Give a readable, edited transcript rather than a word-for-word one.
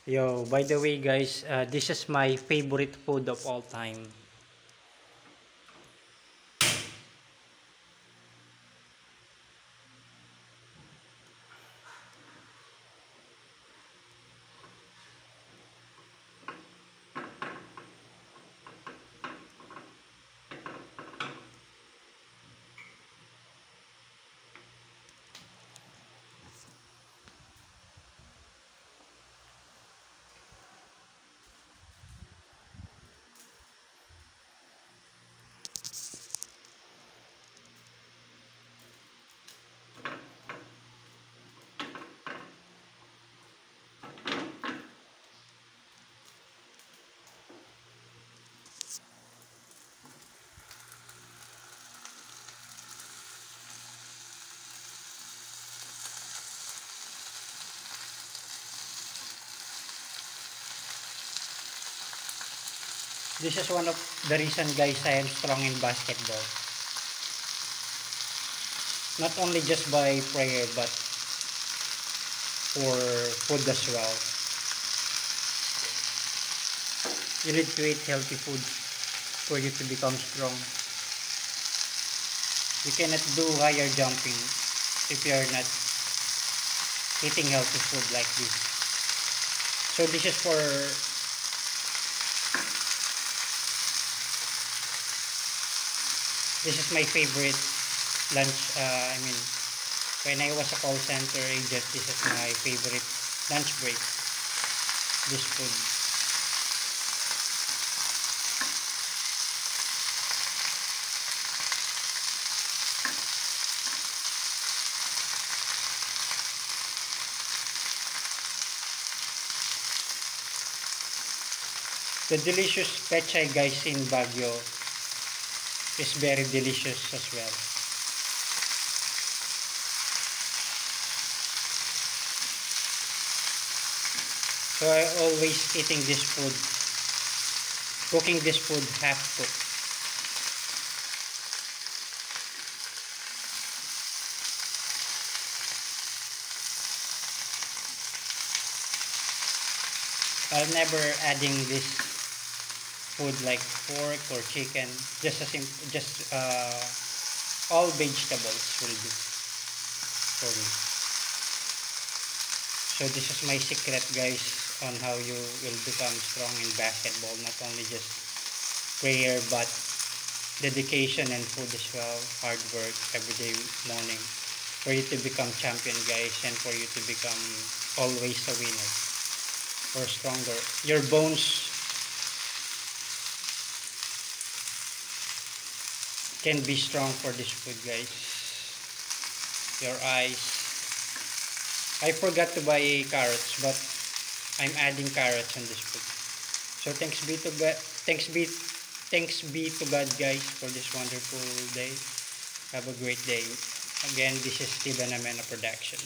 Yo, by the way guys, this is my favorite food of all time. This is one of the reason guys I am strong in basketball. Not only just by prayer but for food as well. You need to eat healthy food for you to become strong. You cannot do higher jumping if you are not eating healthy food like this. So this is for this is my favorite lunch. When I was a call center agent, this is my favorite lunch break. This food. The delicious pechay guys in Baguio is very delicious as well. So I always eating this food, cooking this food half cooked. I'm never adding this food like pork or chicken. Just a simple, just all vegetables will do for me. So this is my secret guys on how you will become strong in basketball. Not only just prayer but dedication and food as well. Hard work everyday morning for you to become champion guys, and for you to become always a winner or stronger. Your bones can be strong for this food guys. Your eyes. I forgot to buy carrots, but I'm adding carrots on this food. So thanks be to God, thanks be to God guys for this wonderful day. Have a great day. Again, this is Steven Amena Production.